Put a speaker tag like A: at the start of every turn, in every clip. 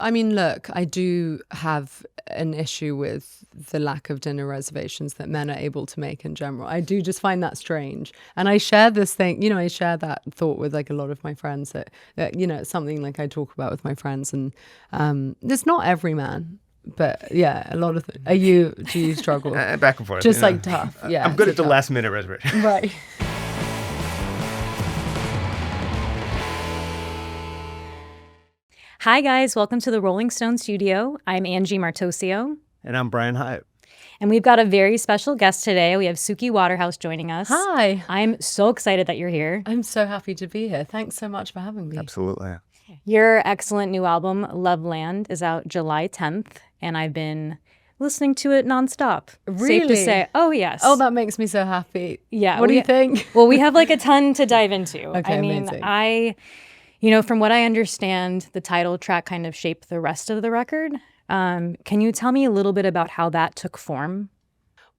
A: I mean, look, I do have an issue with the lack of dinner reservations that men are able to make in general. I do just find that strange. And I share this thing, I share that thought with like a lot of my friends that it's something like I talk about with my friends. And it's not every man. But yeah, a lot of do you struggle?
B: Back and forth.
A: Just like tough. Yeah.
B: I'm good at the last minute reservation.
A: Right.
C: Hi, guys. Welcome to the Rolling Stone studio. I'm Angie Martoccio.
B: And I'm Brian Hiatt.
C: And we've got a very special guest today. We have Suki Waterhouse joining us.
A: Hi.
C: I'm so excited that you're here.
A: I'm so happy to be here. Thanks so much for having me.
B: Absolutely.
C: Your excellent new album, Loveland, is out July 10th, and I've been listening to it nonstop.
A: Really?
C: Safe to say. Oh, yes.
A: Oh, that makes me so happy.
C: Yeah.
A: What do you think?
C: Well, we have like a ton to dive into.
A: Okay,
C: I mean,
A: amazing.
C: From what I understand, the title track kind of shaped the rest of the record. Can you tell me a little bit about how that took form?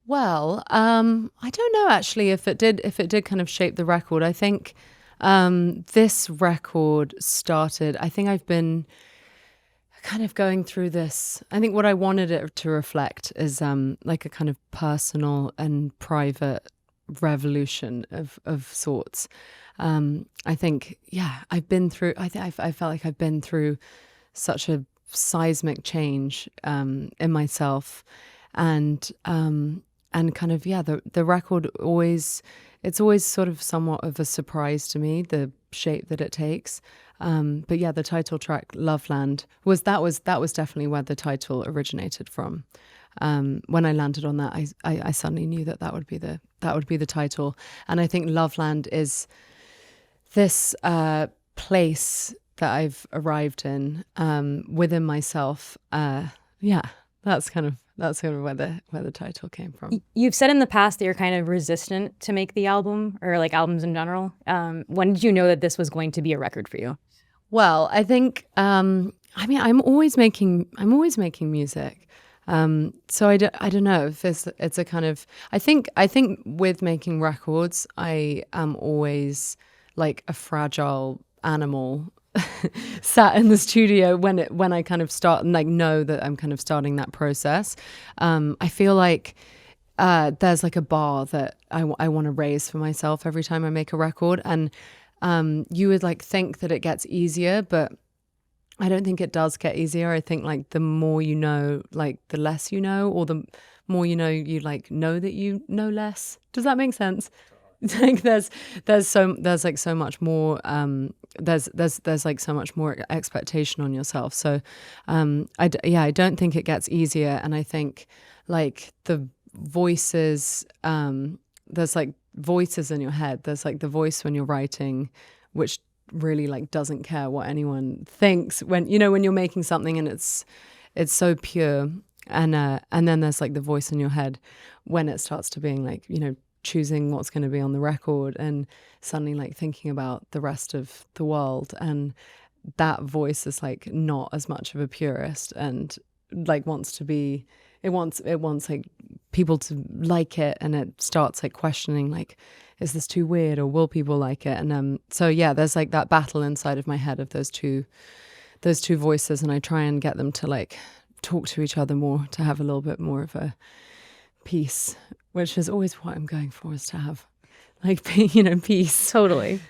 A: Well, I don't know actually if it did kind of shape the record. I think this record started, I think I've been kind of going through this. I think what I wanted it to reflect is like a kind of personal and private revolution of sorts. I think, I've been through, I felt like I've been through such a seismic change in myself, and kind of, the record it's always sort of somewhat of a surprise to me, the shape that it takes. But the title track Loveland was definitely where the title originated from. When I landed on that, I suddenly knew that would be the title. And I think Loveland is this place that I've arrived in within myself. That's kind of where the title came from.
C: You've said in the past that you're kind of resistant to make the album, or like albums in general. When did you know that this was going to be a record for you?
A: Well, I think I'm always making music. So I don't know if it's a kind of, I think with making records, I am always like a fragile animal sat in the studio when I kind of start and like know that I'm kind of starting that process. I feel like there's like a bar that I want to raise for myself every time I make a record, and you would like think that it gets easier, but I don't think it does get easier. I think like the more you know, like the less you know, or the more you like know that you know less. Does that make sense? Like there's like so much more there's like so much more expectation on yourself. So I don't think it gets easier, and I think like the voices, there's like voices in your head. There's like the voice when you're writing, which really like doesn't care what anyone thinks when you're making something and it's so pure, and then there's like the voice in your head when it starts to being like choosing what's going to be on the record and suddenly like thinking about the rest of the world, and that voice is like not as much of a purist and like wants like people to like it, and it starts like questioning like, is this too weird, or will people like it? And there's like that battle inside of my head of those two voices, and I try and get them to like talk to each other more, to have a little bit more of a peace, which is always what I'm going for, is to have like peace.
C: Totally.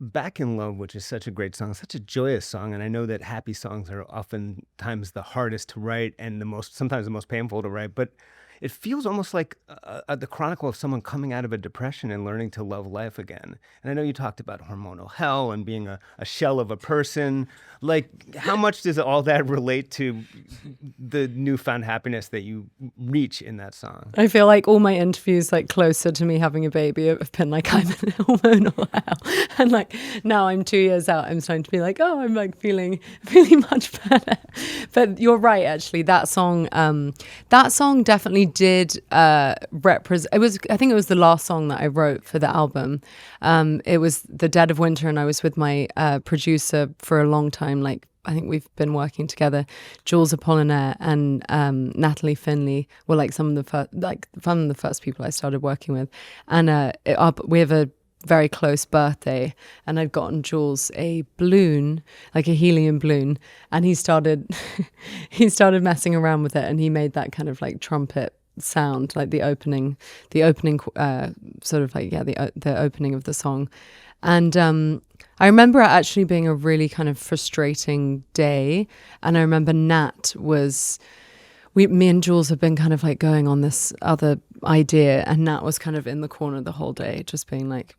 B: Back in Love, which is such a great song, such a joyous song, and I know that happy songs are oftentimes the hardest to write and sometimes the most painful to write, but it feels almost like the chronicle of someone coming out of a depression and learning to love life again. And I know you talked about hormonal hell and being a shell of a person. Like, how much does all that relate to the newfound happiness that you reach in that song?
A: I feel like all my interviews, like closer to me having a baby, have been like, I'm in hormonal hell. And like now I'm 2 years out, I'm starting to be like, oh, I'm like feeling much better. But you're right, actually. That song definitely did represent. I think it was the last song that I wrote for the album. It was the dead of winter, and I was with my producer for a long time. Like, I think we've been working together. Jules Apollinaire and Natalie Finley were like some of the first people I started working with, and we have a very close birthday, and I'd gotten Jules a balloon, like a helium balloon, and he started messing around with it, and he made that kind of like trumpet sound, like the opening sort of like the opening of the song. And I remember it actually being a really kind of frustrating day, and I remember me and Jules have been kind of like going on this other idea, and Nat was kind of in the corner the whole day, just being like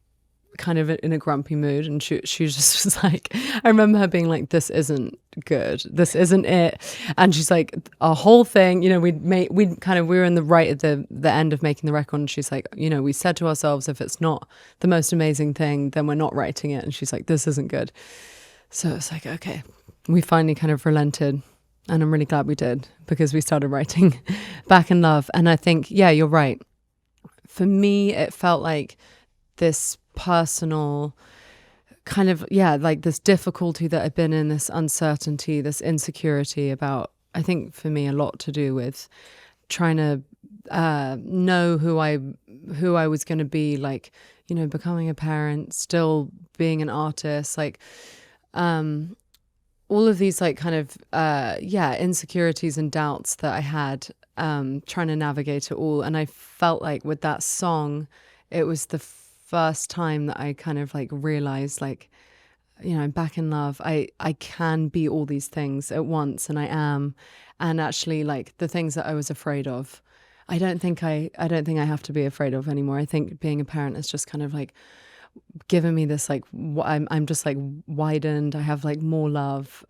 A: kind of in a grumpy mood. And she just was like, I remember her being like, this isn't good, this isn't it. And she's like, our whole thing, you know, we were in at the end of making the record, and she's like, you know, we said to ourselves, if it's not the most amazing thing, then we're not writing it. And she's like, this isn't good. So it's like, okay, we finally kind of relented. And I'm really glad we did, because we started writing Back in Love. And I think, yeah, you're right. For me, it felt like this personal kind of, like this difficulty that I'd been in, this uncertainty, this insecurity about, I think for me, a lot to do with trying to know who I was going to be, like, you know, becoming a parent, still being an artist, like, all of these like kind of insecurities and doubts that I had, trying to navigate it all. And I felt like with that song, it was the first time that I kind of like realized, like, you know, I'm back in love. I can be all these things at once, and I am. And actually, like, the things that I was afraid of, I don't think I have to be afraid of anymore. I think being a parent is just kind of like given me this, like, I'm just like widened. I have like more love.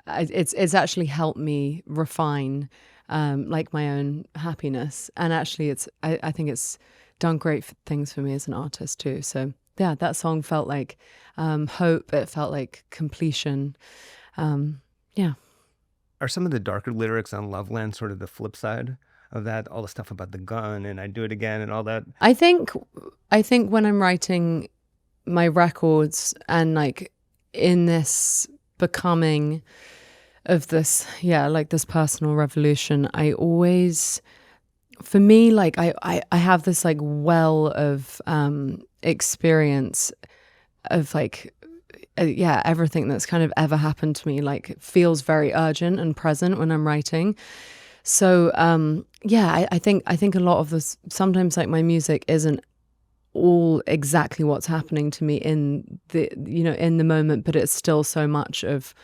A: It's actually helped me refine like my own happiness, and actually I think it's done great things for me as an artist too. So yeah, that song felt like hope. It felt like completion. Yeah.
B: Are some of the darker lyrics on Loveland sort of the flip side of that, all the stuff about the gun and I do it again and all that?
A: I think when I'm writing my records and like in this becoming of this, like this personal revolution, I always, for me, like I have this like well of experience of like, everything that's kind of ever happened to me, like, feels very urgent and present when I'm writing. So I think a lot of this, sometimes like my music isn't all exactly what's happening to me in the moment, but it's still so much of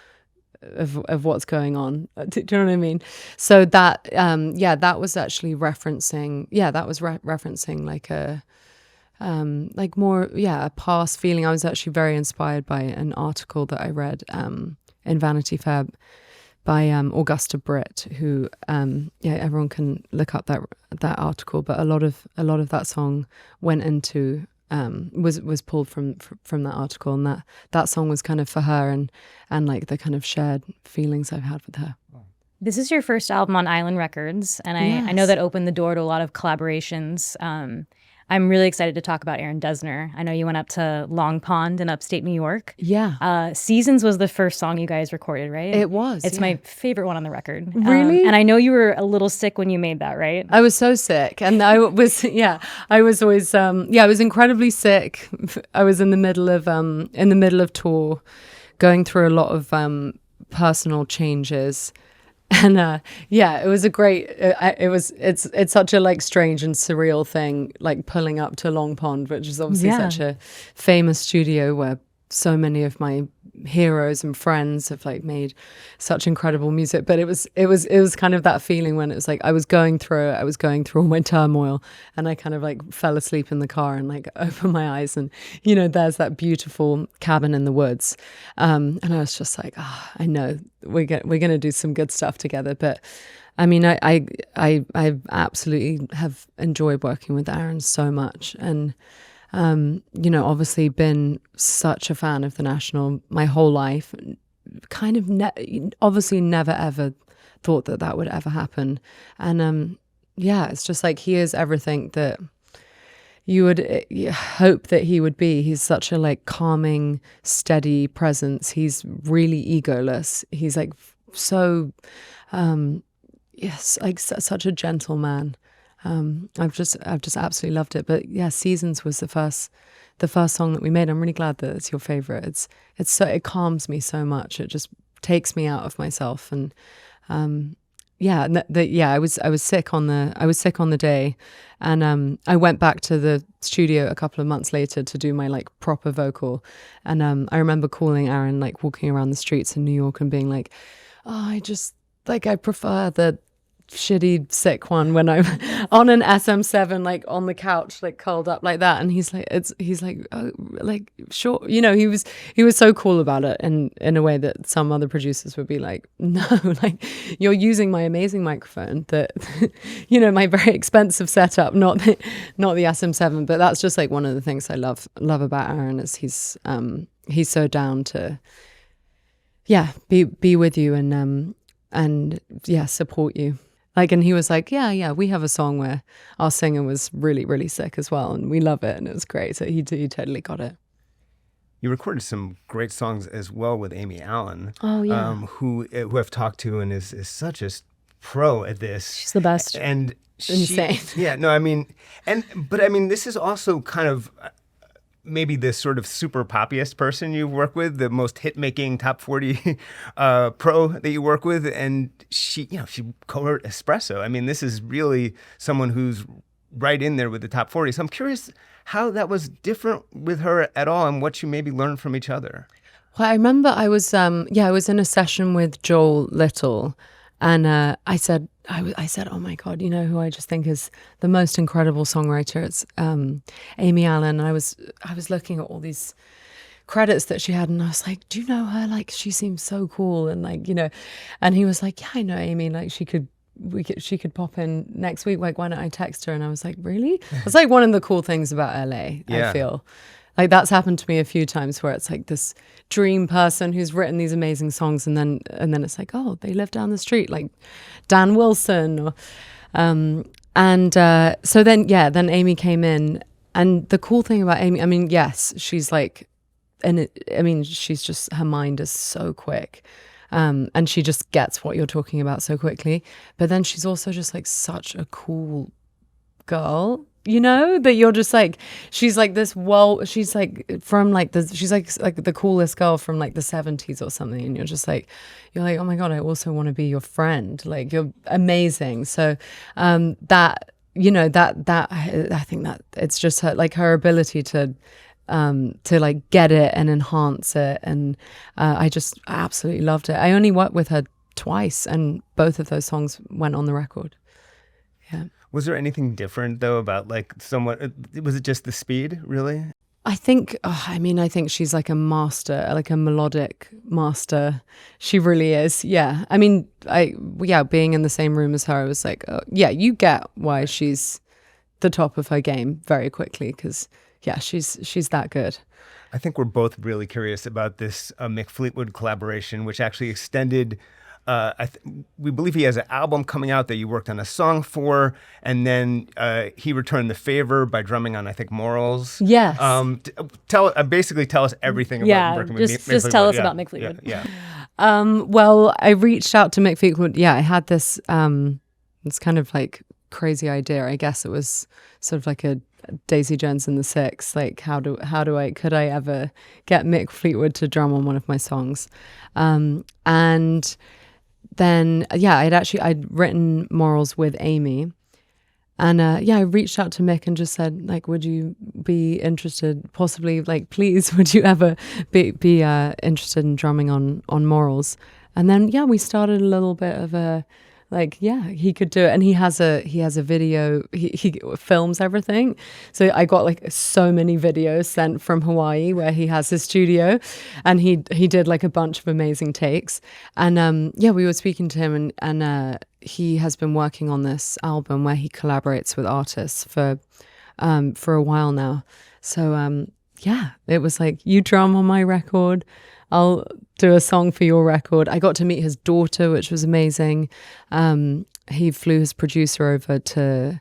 A: what's going on. Do you know what I mean? So that that was actually referencing referencing like a like more a past feeling. I was actually very inspired by an article that I read in Vanity Fair by Augusta Britt, who everyone can look up that article, but a lot of that song went into was pulled from that article, and that song was kind of for her and like the kind of shared feelings I've had with her.
C: This is your first album on Island Records, and I know that opened the door to a lot of collaborations. I'm really excited to talk about Aaron Dessner. I know you went up to Long Pond in upstate New York.
A: Yeah.
C: Seasons was the first song you guys recorded, right?
A: It was.
C: It's my favorite one on the record.
A: Really?
C: And I know you were a little sick when you made that, right?
A: I was so sick. And I was, I was always, I was incredibly sick. I was in the middle of tour, going through a lot of personal changes. And it was a great. It's such a like strange and surreal thing, like pulling up to Long Pond, which is obviously such a famous studio where so many of my heroes and friends have like made such incredible music. But it was kind of that feeling when it was like I was going through all my turmoil, and I kind of like fell asleep in the car and like opened my eyes, and there's that beautiful cabin in the woods, and I was just like, I know we're gonna do some good stuff together. But I mean, I absolutely have enjoyed working with Aaron so much, and obviously been such a fan of the National my whole life. Kind of obviously never ever thought that would ever happen. And it's just like he is everything that you would hope that he would be. He's such a like calming, steady presence. He's really egoless. He's like so such a gentle man. I've just absolutely loved it. But Seasons was the the first song that we made. I'm really glad that it's your favorite. It calms me so much. It just takes me out of myself. And I was sick on the day, and I went back to the studio a couple of months later to do my like proper vocal. And I remember calling Aaron, like walking around the streets in New York and being like, oh, I prefer the shitty sick one when I'm on an SM7, like on the couch, like curled up like that. And he's like, oh, like, sure. You know, he was so cool about it, and in a way that some other producers would be like, no, like, you're using my amazing microphone that, you know, my very expensive setup, not the SM7. But that's just like one of the things I love about Aaron is he's so down to, be with you and support you. Like, and he was like, yeah, we have a song where our singer was really, really sick as well, and we love it, and it was great. So he totally got it.
B: You recorded some great songs as well with Amy Allen.
A: Oh, yeah.
B: Who I've talked to and is such a pro at this.
C: She's the best.
B: And
A: insane.
B: Yeah, no, I mean, but I mean, this is also kind of maybe this sort of super poppyest person you work with, the most hit-making top 40 pro that you work with, and she co-wrote Espresso. I mean, this is really someone who's right in there with the top 40. So I'm curious how that was different with her at all, and what you maybe learned from each other.
A: Well, I remember I was in a session with Joel Little, and I said, oh my God, you know who I just think is the most incredible songwriter? It's Amy Allen. And I was looking at all these credits that she had, and I was like, do you know her? Like, she seems so cool, and like, you know. And he was like, yeah, I know Amy. Like, she could pop in next week. Like, why don't I text her? And I was like, really? It's like one of the cool things about LA.
B: Yeah.
A: I feel like that's happened to me a few times, where it's like this dream person who's written these amazing songs, and then it's like, oh, they live down the street, like Dan Wilson. Or, so then Amy came in, and the cool thing about Amy, I mean, yes, she's like, she's just, her mind is so quick, and she just gets what you're talking about so quickly. But then she's also just like such a cool girl, you know, that you're just like, she's like this, well, she's like from like she's like the coolest girl from like the 70s or something, and you're like, oh my God, I also want to be your friend. Like, you're amazing. So that, you know, that I think that it's just her, like, her ability to like get it and enhance it, and I absolutely loved it. I only worked with her twice, and both of those songs went on the record. Yeah.
B: Was there anything different though about like somewhat? Was it just the speed, really?
A: I think she's like a master, like a melodic master. She really is. Yeah. I mean, being in the same room as her, I was like, oh, yeah, you get why she's the top of her game very quickly, because yeah, she's that good.
B: I think we're both really curious about this Mick Fleetwood collaboration, which actually extended. We believe he has an album coming out that you worked on a song for, and then he returned the favor by drumming on, I think, Morals.
A: Yes.
B: Tell us everything about working with Mick Fleetwood.
C: Just tell us about Mick Fleetwood.
B: Yeah.
A: Well, I reached out to Mick Fleetwood. Yeah, I had this kind of like crazy idea. I guess it was sort of like a Daisy Jones and the Six. Like, could I ever get Mick Fleetwood to drum on one of my songs? And then, I'd written Morals with Amy. And I reached out to Mick and just said, like, would you be interested, possibly, like, please, would you ever be interested in drumming on Morals? And then, we started a little bit of a, like, he could do it. And he has a video, he films everything. So I got like so many videos sent from Hawaii where he has his studio, and he did like a bunch of amazing takes. And we were speaking to him, and he has been working on this album where he collaborates with artists for a while now. So it was like, you drum on my record, I'll do a song for your record. I got to meet his daughter, which was amazing. He flew his producer over to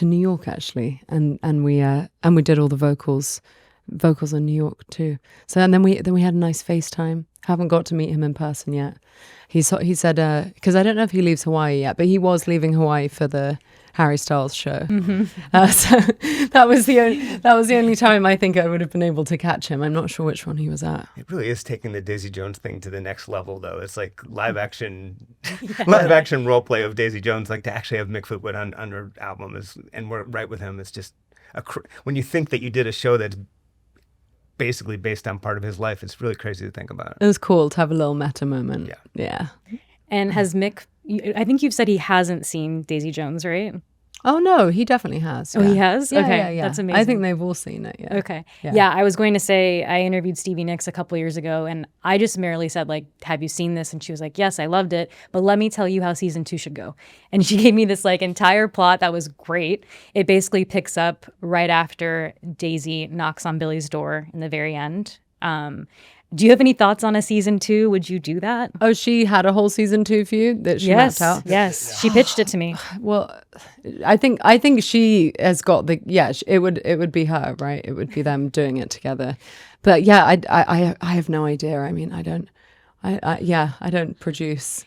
A: New York, actually, and we did all the vocals in New York too. So and then we had a nice FaceTime. Haven't got to meet him in person yet. He said because I don't know if he leaves Hawaii yet, but he was leaving Hawaii for the Harry Styles show. So that was the only time I think I would have been able to catch him. I'm not sure which one he was at.
B: It really is taking the Daisy Jones thing to the next level, though. It's like live action role play of Daisy Jones. Like to actually have Mick Fleetwood on her album and we're right with him. It's just when you think that you did a show that's basically based on part of his life, it's really crazy to think about it.
A: It was cool to have a little meta moment. Yeah.
C: And has Mick, I think you've said he hasn't seen Daisy Jones, right?
A: Oh, no, he definitely has.
C: Oh, he has?
A: Yeah,
C: okay,
A: yeah.
C: That's amazing.
A: I think they've all seen it, yeah.
C: Okay. Yeah, I was going to say, I interviewed Stevie Nicks a couple years ago, and I just merely said, like, have you seen this? And she was like, yes, I loved it, but let me tell you how season 2 should go. And she gave me this, like, entire plot that was great. It basically picks up right after Daisy knocks on Billy's door in the very end. Do you have any thoughts on a season 2? Would you do that?
A: Oh, she had a whole season 2 for you that she mapped out?
C: Yes. She pitched it to me.
A: Well, I think she has got it would be her, right? It would be them doing it together. But yeah, I have no idea. I mean, I don't produce.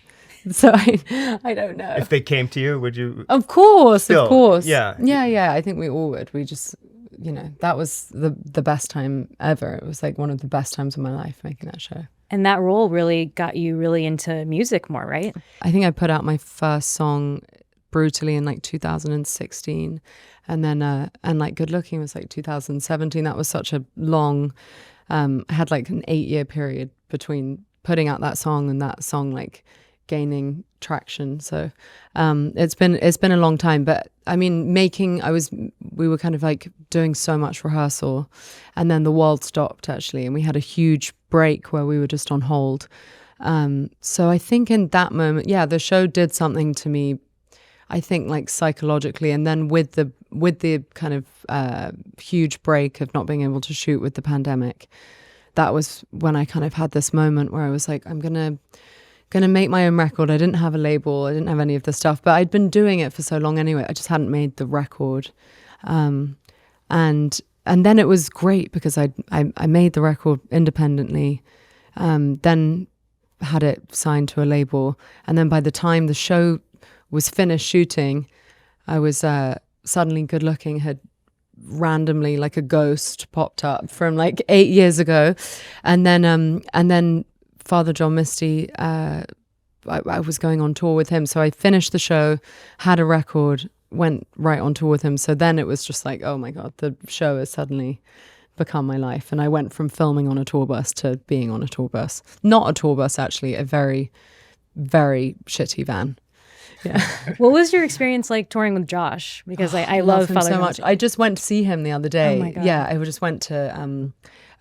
A: So I don't know.
B: If they came to you, would you?
A: Of course.
B: Yeah.
A: Yeah. I think we all would. We just, that was the best time ever. It was like one of the best times of my life making that show.
C: And that role really got you really into music more, right?
A: I think I put out my first song brutally in like 2016. And then, and like Good Looking was like 2017. That was such a long, I had like an 8-year period between putting out that song and that song like gaining traction. So it's been a long time, but I mean we were kind of like doing so much rehearsal, and then the world stopped actually, and we had a huge break where we were just on hold. So I think in that moment, the show did something to me, I think like psychologically, and then with the kind of huge break of not being able to shoot with the pandemic, that was when I kind of had this moment where I was like, I'm gonna make my own record. I didn't have a label. I didn't have any of the stuff, but I'd been doing it for so long anyway. I just hadn't made the record. And then it was great because I made the record independently, then had it signed to a label. And then by the time the show was finished shooting, I was suddenly Good Looking had randomly, like a ghost, popped up from like 8 years ago. And then Father John Misty, I was going on tour with him. So I finished the show, had a record, went right on tour with him. So then it was just like, oh my God, the show has suddenly become my life. And I went from filming on a tour bus to being on a tour bus. Not a tour bus, actually, a very, very shitty van. Yeah.
C: What was your experience like touring with Josh? Because I love
A: him
C: Father
A: so much. I just went to see him the other day.
C: Oh my God.
A: Yeah, I just went to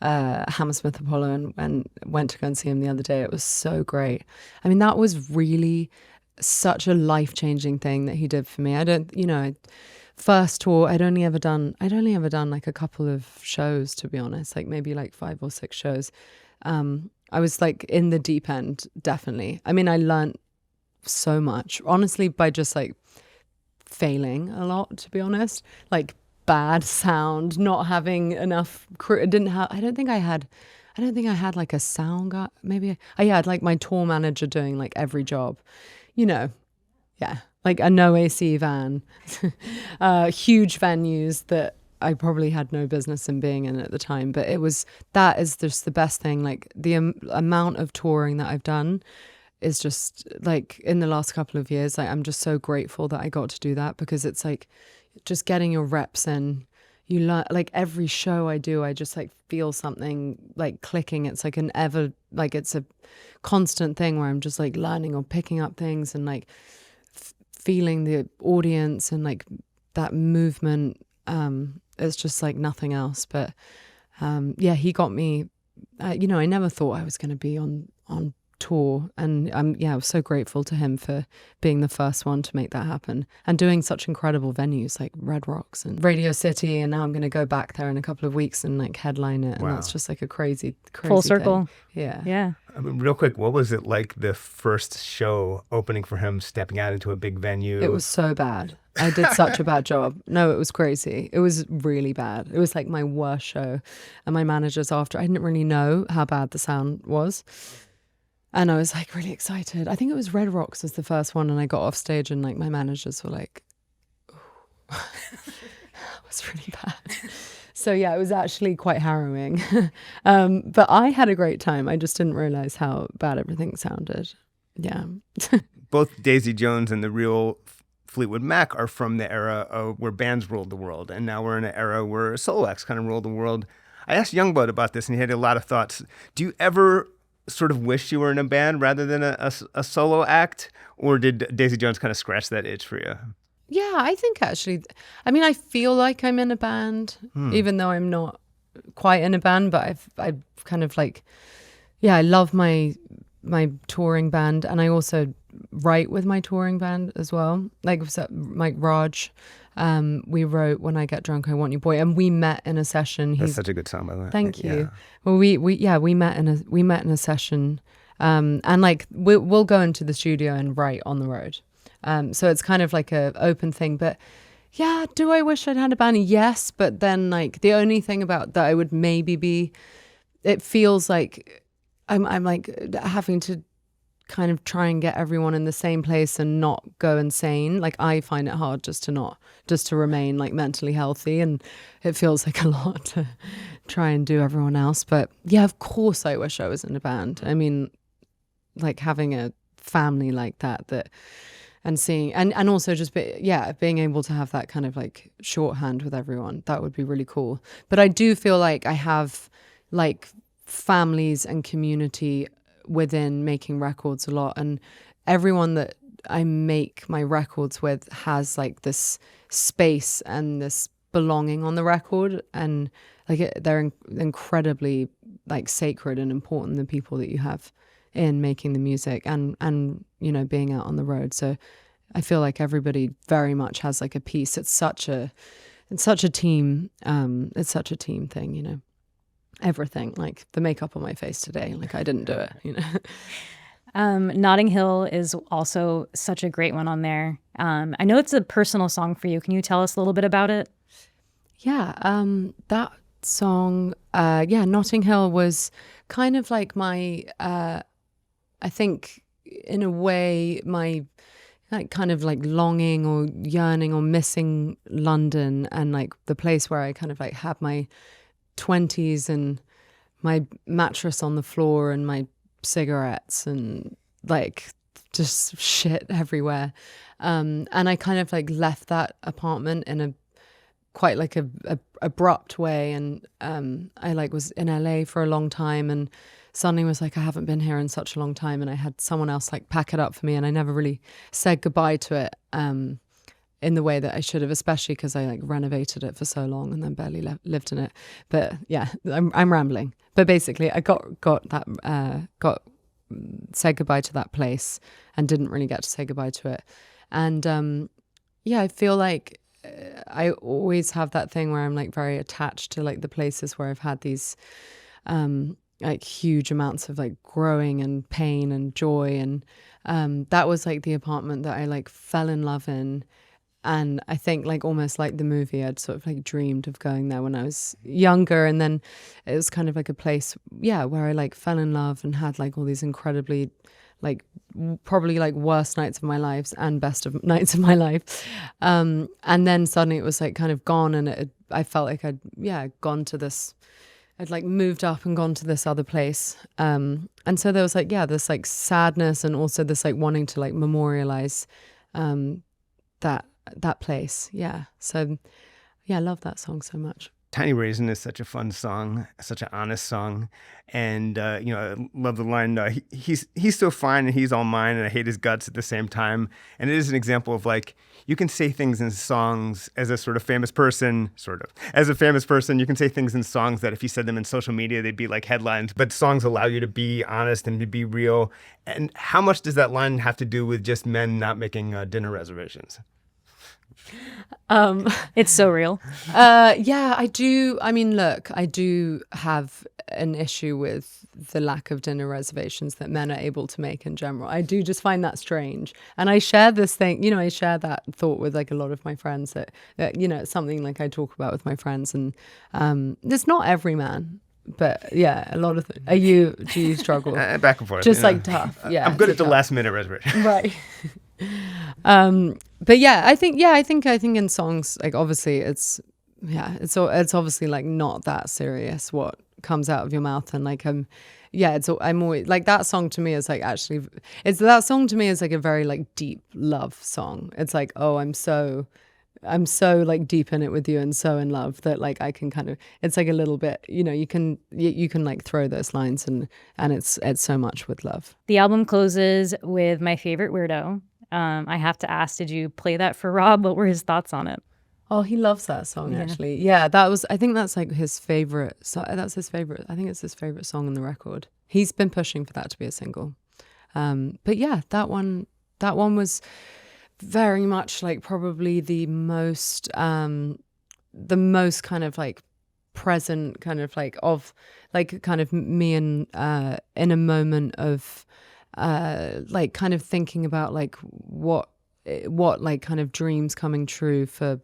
A: Hammersmith Apollo and went to go and see him the other day. It was so great. I mean, that was really such a life-changing thing that he did for me. First tour, I'd only ever done like a couple of shows, to be honest, like maybe like 5 or 6 shows. I was like in the deep end, definitely. I mean, I learned so much, honestly, by just like failing a lot, to be honest. Like bad sound, not having enough crew. I don't think I had like a sound guy. Maybe I had like my tour manager doing like every job, like a no AC van, huge venues that I probably had no business in being in at the time. But that is just the best thing. Like the amount of touring that I've done is just like in the last couple of years, like I'm just so grateful that I got to do that, because it's like just getting your reps in. You learn, like every show I do, I just like feel something like clicking. It's like it's a constant thing where I'm just like learning or picking up things and like feeling the audience and like that movement. It's just like nothing else. But he got me. I never thought I was going to be on tour, and I was so grateful to him for being the first one to make that happen and doing such incredible venues like Red Rocks and Radio City, and now I'm going to go back there in a couple of weeks and like headline it. Wow. And that's just like a crazy
C: full circle
A: thing.
C: Yeah.
B: I mean, real quick, what was it like the first show opening for him, stepping out into a big venue?
A: It was so bad. I did such a bad job. No, it was crazy. It was really bad. It was like my worst show, and my managers after, I didn't really know how bad the sound was. And I was like really excited. I think it was Red Rocks was the first one, and I got off stage and like my managers were like, it was really bad. So yeah, it was actually quite harrowing. But I had a great time. I just didn't realize how bad everything sounded. Yeah.
B: Both Daisy Jones and the real Fleetwood Mac are from the era of where bands ruled the world, and now we're in an era where solo acts kind of rule the world. I asked Youngblood about this, and he had a lot of thoughts. Do you ever sort of wish you were in a band rather than a solo act, or did Daisy Jones kind of scratch that itch for you?
A: Yeah, I think actually, I mean, I feel like I'm in a band, even though I'm not quite in a band, but I kind of like, yeah, I love my touring band, and I also write with my touring band as well. Like Mike Raj, we wrote "When I Get Drunk, I Want You Boy," and we met in a session.
B: That's such a good song, by the way.
A: Thank you. Well, we met in a session, and like we'll go into the studio and write on the road. So it's kind of like a open thing. But yeah, do I wish I'd had a band? Yes, but then like the only thing about that I would maybe be, it feels like I'm like having to kind of try and get everyone in the same place and not go insane. Like I find it hard just to remain like mentally healthy, and it feels like a lot to try and do everyone else. But yeah, of course I wish I was in a band. I mean, like having a family like that and seeing and also just being able to have that kind of like shorthand with everyone, that would be really cool. But I do feel like I have like families and community within making records a lot, and everyone that I make my records with has like this space and this belonging on the record, and like they're incredibly like sacred and important, the people that you have in making the music and you know, being out on the road. So I feel like everybody very much has like a piece. It's such a team. It's such a team thing, you know. Everything, like the makeup on my face today, like I didn't do it, you know.
C: Notting Hill is also such a great one on there. I know it's a personal song for you. Can you tell us a little bit about it?
A: Yeah, that song, Notting Hill was kind of like my, I think in a way, my like kind of like longing or yearning or missing London, and like the place where I kind of like had my 20s and my mattress on the floor and my cigarettes and like just shit everywhere. And I kind of like left that apartment in a quite like a abrupt way, and I like was in LA for a long time, and suddenly was like, I haven't been here in such a long time, and I had someone else like pack it up for me, and I never really said goodbye to it in the way that I should have, especially because I like renovated it for so long and then barely lived in it. But yeah, I'm rambling. But basically, I got said goodbye to that place and didn't really get to say goodbye to it. And I feel like I always have that thing where I'm like very attached to like the places where I've had these like huge amounts of like growing and pain and joy, and that was like the apartment that I like fell in love in. And I think like almost like the movie, I'd sort of like dreamed of going there when I was younger. And then it was kind of like a place, where I like fell in love and had like all these incredibly like probably like worst nights of my life and best of nights of my life. And then suddenly it was like kind of gone, and I felt like I'd gone to this, I'd like moved up and gone to this other place. And so there was like, this like sadness and also this like wanting to like memorialize that place. Yeah. So I love that song so much.
B: Tiny Raisin is such a fun song, such an honest song. And, I love the line, he's so fine and he's all mine and I hate his guts at the same time. And it is an example of like, you can say things in songs as a sort of famous person, As a famous person, you can say things in songs that if you said them in social media, they'd be like headlines. But songs allow you to be honest and to be real. And how much does that line have to do with just men not making dinner reservations?
C: It's so real.
A: I do. I mean, look, I do have an issue with the lack of dinner reservations that men are able to make in general. I do just find that strange. And I share this thing, I share that thought with like a lot of my friends that it's something like I talk about with my friends. And it's not every man, but yeah, a lot of do you struggle?
B: Back and forth.
A: Just like tough. Yeah.
B: I'm good at the
A: tough.
B: last minute reservation.
A: Right. But yeah, I think in songs, like obviously it's obviously like not that serious what comes out of your mouth, and like I'm always like, that song to me is like, actually that song to me is like a very like deep love song. It's like, oh, I'm so like deep in it with you and so in love that like I can kind of, it's like a little bit, you can like throw those lines and it's so much with love.
C: The album closes with My Favorite Weirdo. I have to ask, did you play that for Rob? What were his thoughts on it?
A: Oh, he loves that song, actually. Yeah, I think that's like his favorite. So that's his favorite. I think it's his favorite song on the record. He's been pushing for that to be a single. But yeah, that one was very much like probably the most kind of like present kind of like of like kind of me and in a moment of like kind of thinking about like what like kind of dreams coming true for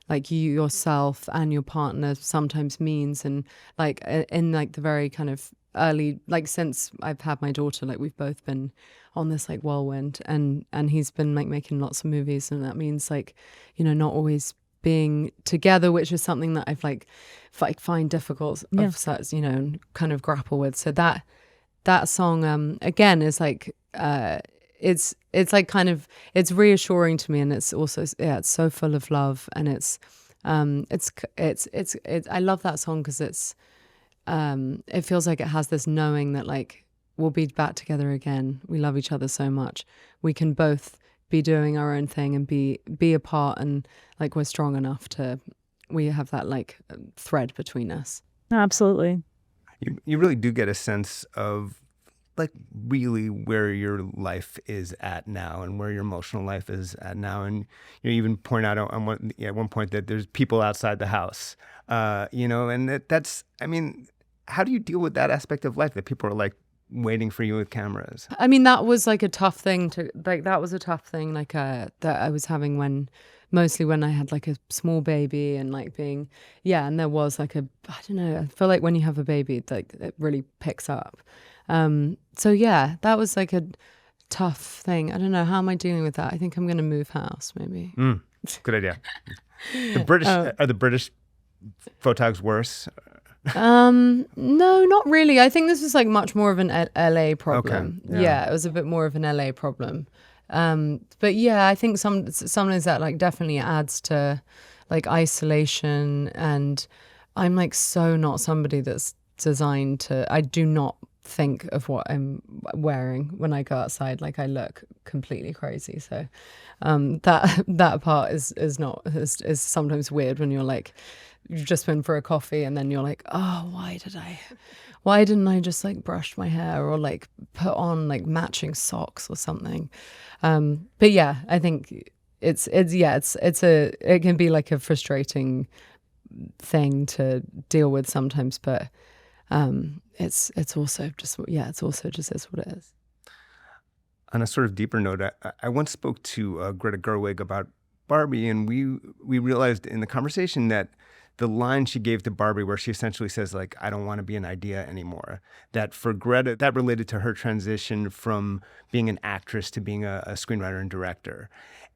A: like you yourself and your partner sometimes means, and like in like the very kind of early, like since I've had my daughter, like we've both been on this like whirlwind, and he's been like making lots of movies, and that means like, not always being together, which is something that I've like find difficult of such, kind of grapple with. So that song again is like it's like kind of, it's reassuring to me, and it's also it's so full of love, and it's I love that song because it's it feels like it has this knowing that like we'll be back together again. We love each other so much. We can both be doing our own thing and be apart, and like we're strong enough we have that like thread between us.
C: Absolutely.
B: You really do get a sense of like really where your life is at now and where your emotional life is at now. And you even point out at one point that there's people outside the house, and that's, I mean, how do you deal with that aspect of life, that people are like waiting for you with cameras?
A: I mean, that was like a tough thing that I was having mostly when I had like a small baby, and like being, and there was like I don't know, I feel like when you have a baby, like it really picks up. So yeah, that was like a tough thing. I don't know, how am I dealing with that? I think I'm going to move house maybe.
B: Good idea. The British are the British photogs worse?
A: No, not really. I think this was like much more of an LA problem.
B: Okay.
A: Yeah, it was a bit more of an LA problem. But yeah, I think sometimes that like definitely adds to like isolation, and I'm like so not somebody that's designed to, I do not think of what I'm wearing when I go outside. Like I look completely crazy. So that part is sometimes weird when you're like, you've just been for a coffee and then you're like, oh, why didn't I just like brush my hair or like put on like matching socks or something? But yeah, I think it can be like a frustrating thing to deal with sometimes, but it's also just is what it is.
B: On a sort of deeper note, I once spoke to Greta Gerwig about Barbie, and we realized in the conversation that the line she gave to Barbie, where she essentially says like, I don't want to be an idea anymore, that for Greta, that related to her transition from being an actress to being a screenwriter and director.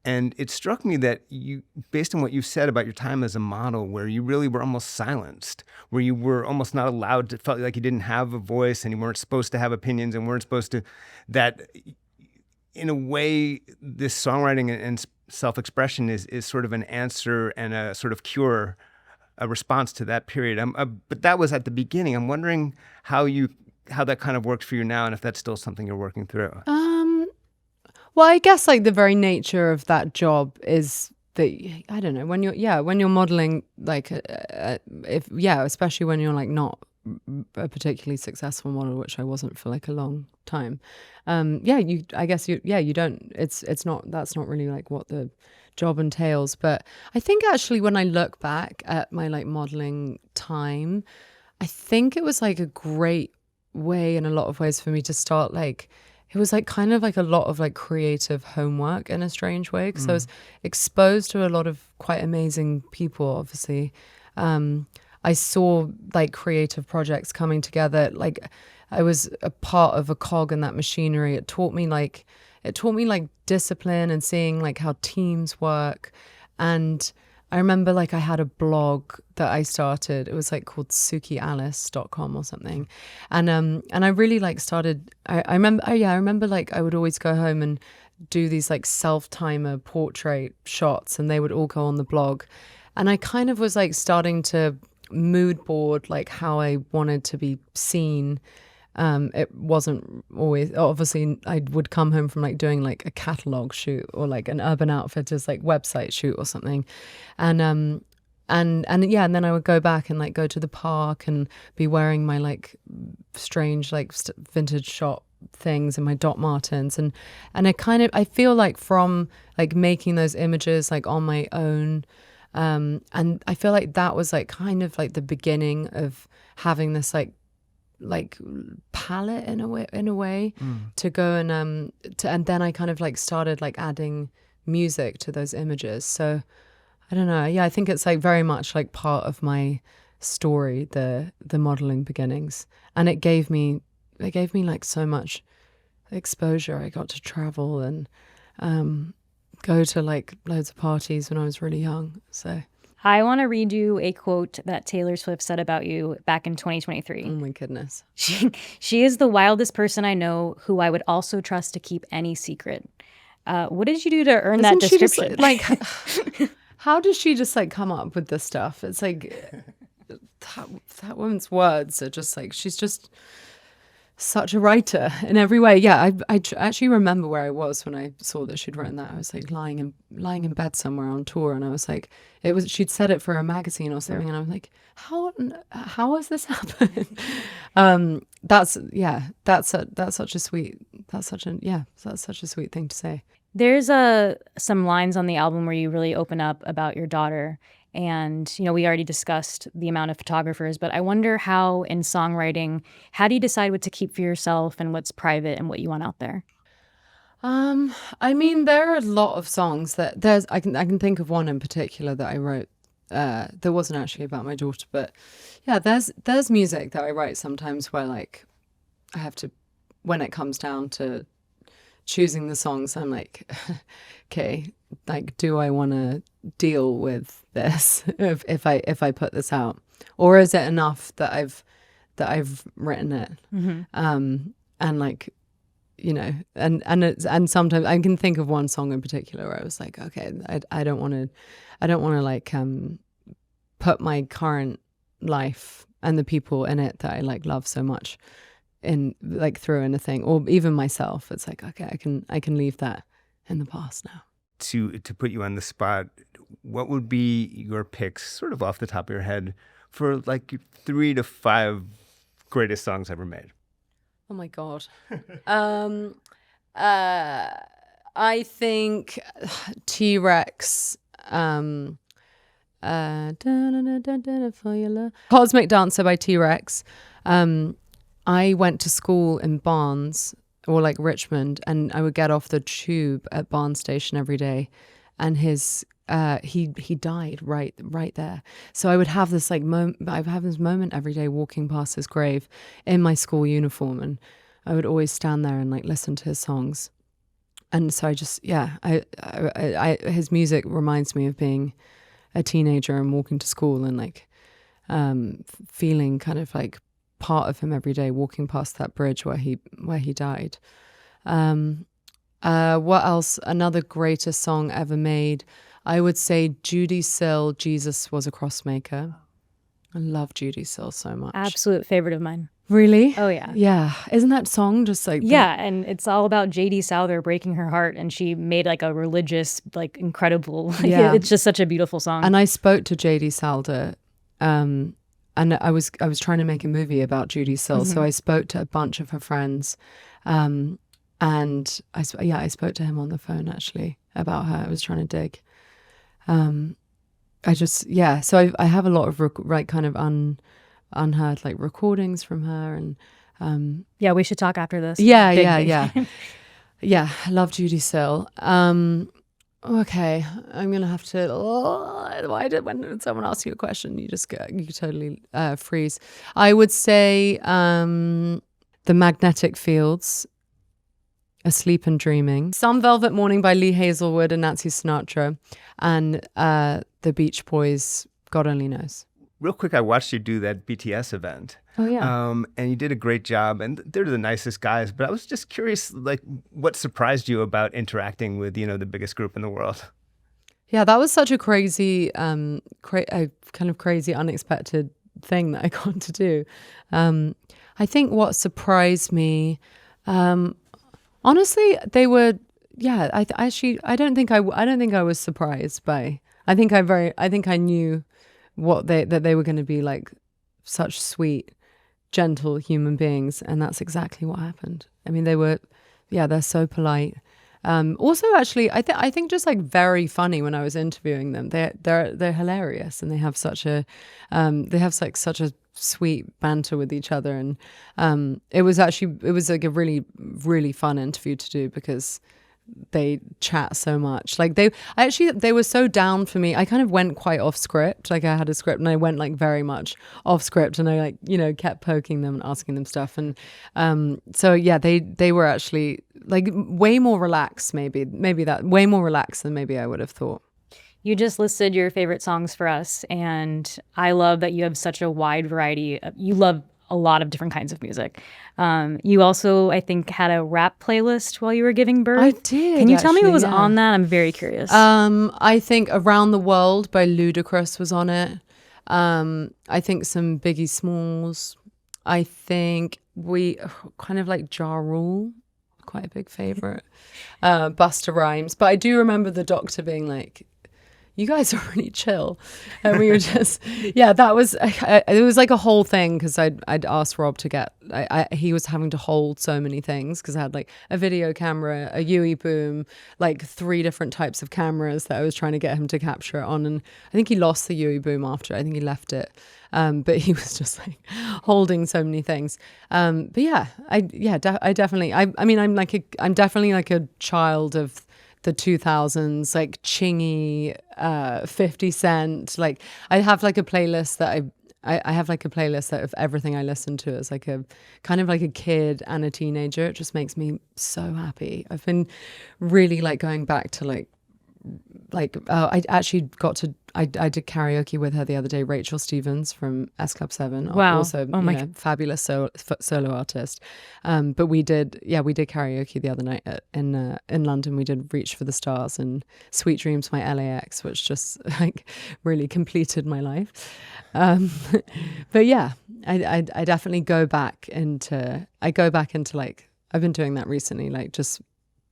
B: And it struck me that you, based on what you said about your time as a model, where you really were almost silenced, where you were almost not allowed to, felt like you didn't have a voice and you weren't supposed to have opinions and weren't supposed to, that in a way, this songwriting and self-expression is sort of an answer and a sort of cure, a response to that period. But that was at the beginning. I'm wondering how that kind of works for you now, and if that's still something you're working through.
A: Well, I guess like the very nature of that job is that, I don't know, when you're modeling, like especially when you're like not a particularly successful model, which I wasn't for like a long time. You don't, that's not really like what the job entails. But I think actually when I look back at my like modeling time, I think it was like a great way in a lot of ways for me to start like, it was like kind of like a lot of like creative homework in a strange way, because I was exposed to a lot of quite amazing people, obviously. I saw like creative projects coming together. Like I was a part of a cog in that machinery. It taught me like discipline and seeing like how teams work. And I remember like I had a blog that I started. It was like called SukiAlice.com or something. And I really like started, I remember like I would always go home and do these like self-timer portrait shots, and they would all go on the blog. And I kind of was like starting to mood board like how I wanted to be seen. It wasn't always, obviously I would come home from like doing like a catalog shoot or like an Urban Outfitters like website shoot or something. And then I would go back and like go to the park and be wearing my like strange like vintage shop things and my Doc Martens. And I feel like from like making those images like on my own, and I feel like that was like kind of like the beginning of having this like palette in a way to go and then I kind of like started like adding music to those images. So I don't know. Yeah, I think it's like very much like part of my story, the modeling beginnings, and it gave me like so much exposure. I got to travel and go to like loads of parties when I was really young. So
C: I want to read you a quote that Taylor Swift said about you back in 2023.
A: Oh my goodness.
C: She is the wildest person I know, who I would also trust to keep any secret. What did you do to earn that description?
A: How does she just like come up with this stuff? It's like that woman's words are just like, she's just such a writer in every way. Yeah, I actually remember where I was when I saw that she'd written that. I was like lying in bed somewhere on tour, and I was like, she'd said it for a magazine or something, and I was like, how has this happened? That's such a sweet thing to say.
C: There's some lines on the album where you really open up about your daughter. And, we already discussed the amount of photographers, but I wonder how in songwriting, how do you decide what to keep for yourself and what's private and what you want out there?
A: I mean, there are a lot of songs that I can think of one in particular that I wrote that wasn't actually about my daughter, but yeah, there's music that I write sometimes where like I have to, when it comes down to choosing the songs, I'm like, okay, like, do I want to deal with this if I put this out, or is it enough that I've written it? Mm-hmm. And like, and sometimes I can think of one song in particular where I was like, okay, I don't want to like put my current life and the people in it that I like love so much throw in a thing, or even myself. It's like, okay, I can leave that in the past now.
B: To put you on the spot, what would be your picks, sort of off the top of your head, for like 3 to 5 greatest songs ever made?
A: Oh my God. I think T-Rex, Cosmic Dancer by T-Rex. I went to school in Barnes or like Richmond, and I would get off the tube at Barnes Station every day, and he died right there. So I would have this like moment every day walking past his grave in my school uniform, and I would always stand there and like listen to his songs. And so I just, his music reminds me of being a teenager and walking to school and like feeling kind of like part of him every day, walking past that bridge where he died. What else? Another greatest song ever made, I would say Judy Sill, Jesus Was a Crossmaker. I love Judy Sill so much.
C: Absolute favorite of mine.
A: Really?
C: Oh yeah.
A: Yeah. Isn't that song just like
C: and it's all about J.D. Souther breaking her heart, and she made like a religious, like incredible, it's just such a beautiful song.
A: And I spoke to J.D. Souther, and I was trying to make a movie about Judy Sill, so I spoke to a bunch of her friends, and I spoke to him on the phone actually about her. I was trying to dig. So I have a lot of kind of unheard like recordings from her, and
C: we should talk after this.
A: Yeah, I love Judy Sill. Okay, I'm gonna have to. When someone asks you a question, you just you totally freeze. I would say the Magnetic Fields, Asleep and Dreaming, Some Velvet Morning by Lee Hazelwood and Nancy Sinatra, and the Beach Boys, God Only Knows.
B: Real quick, I watched you do that BTS event.
A: Oh yeah.
B: And you did a great job, and they're the nicest guys. But I was just curious, like, what surprised you about interacting with, the biggest group in the world?
A: Yeah, that was such a crazy, a kind of crazy, unexpected thing that I got to do. I think what surprised me, honestly, they were. Yeah, I don't think I was surprised by. I think I knew that they were going to be like such sweet, gentle human beings, and that's exactly what happened. I mean, they're so polite. Also, actually, I think just like very funny when I was interviewing them. They're hilarious, and they have such a such a sweet banter with each other, and it was like a really, really fun interview to do because they chat so much. Like they were so down for me. I kind of went quite off script. Like I had a script and I went like very much off script, and I kept poking them and asking them stuff. And so yeah, they were actually like way more relaxed, maybe that way more relaxed than maybe I would have thought.
C: You just listed your favorite songs for us, and I love that you have such a wide variety. You love a lot of different kinds of music. You also, I think, had a rap playlist while you were giving birth.
A: I did.
C: Can you tell me what was
A: yeah.
C: on that? I'm very curious.
A: I think Around the World by Ludacris was on it. I think some Biggie Smalls. I think we kind of like Ja Rule, quite a big favorite. Busta Rhymes. But I do remember the doctor being like, you guys are really chill. And we were just, yeah, that was, it was like a whole thing because I'd asked Rob to get, he was having to hold so many things because I had like a video camera, a UE boom, like 3 different types of cameras that I was trying to get him to capture it on. And I think he lost the UE boom after, I think he left it. But he was just like holding so many things. But yeah, I definitely, I mean, I'm definitely like a child of the 2000s, like Chingy, 50 Cent. Like I have like a playlist that I have like a playlist that of everything I listen to as like a kind of like a kid and a teenager. It just makes me so happy. I've been really like going back to I actually got to I did karaoke with her the other day, Rachel Stevens from S Club 7.
C: Wow.
A: Also fabulous solo artist. But we did karaoke the other night in London. We did Reach for the Stars and Sweet Dreams by LAX, which just like really completed my life. But yeah, I definitely go back into like, I've been doing that recently, like just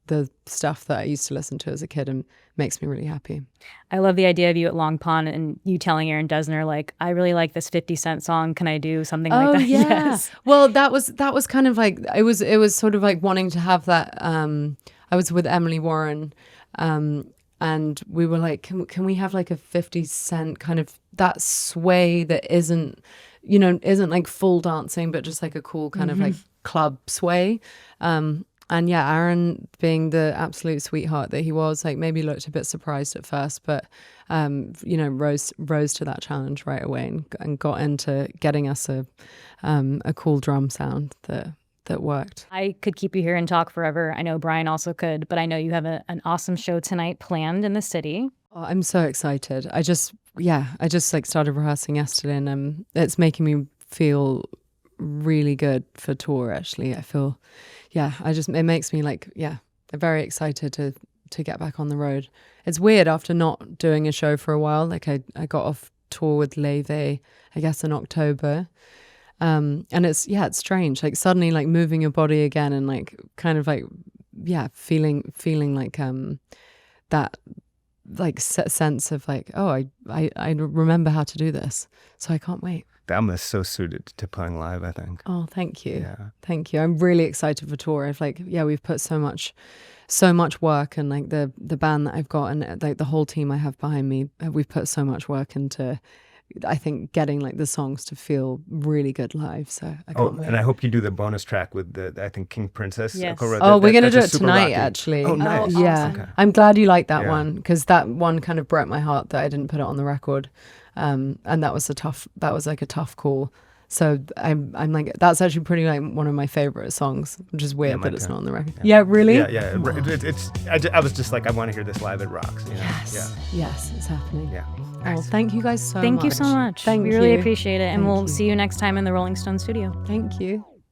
A: the stuff that I used to listen to as a kid, and makes me really happy.
C: I love the idea of you at Long Pond and you telling Aaron Dessner, like, I really like this 50 Cent song. Can I do something like that?
A: Yeah.
C: Yes.
A: Well, that was kind of like, it was sort of like wanting to have that. I was with Emily Warren, and we were like, can we have like a 50 Cent kind of that sway that isn't like full dancing, but just like a cool kind of like club sway. And yeah, Aaron, being the absolute sweetheart that he was, like maybe looked a bit surprised at first, but rose to that challenge right away and got into getting us a cool drum sound that worked.
C: I could keep you here and talk forever. I know Brian also could, but I know you have an awesome show tonight planned in the city.
A: Oh, I'm so excited. I just like started rehearsing yesterday, and it's making me feel really good for tour. Actually, I feel, it makes me like, very excited to get back on the road. It's weird after not doing a show for a while. Like I got off tour with Leve, I guess in October, and it's strange. Like suddenly, like moving your body again, and like kind of like feeling like that like sense of like, oh, I remember how to do this, so I can't wait.
B: That is so suited to playing live, I think.
A: Oh, thank you.
B: Yeah.
A: Thank you. I'm really excited for tour. I've we've put so much work, and like the band that I've got and like the whole team I have behind me, we've put so much work into I think getting like the songs to feel really good live. So I can't wait.
B: And I hope you do the bonus track with I think King Princess.
C: Yes.
A: Oh, we're gonna do
B: that's
A: it
B: a super
A: tonight,
B: rocky.
A: actually.
B: Oh, nice.
A: Yeah,
C: awesome.
B: Okay.
A: I'm glad you liked that
B: Yeah.
A: one, because that one kind of broke my heart that I didn't put it on the record, and that was like a tough call. So I'm like, that's actually pretty like one of my favorite songs, which is weird
B: mine
A: that it's
B: too.
A: not on the record. Yeah, really?
B: Yeah. I was just like, I want to hear this live. It rocks. You know?
A: Yes, it's happening.
B: Yeah.
A: Oh, thank you guys so much.
C: Thank you so much.
A: Thank
C: we really
A: you.
C: appreciate it. And
A: Thank
C: we'll
A: you.
C: see you next time in the Rolling Stone studio.
A: Thank you.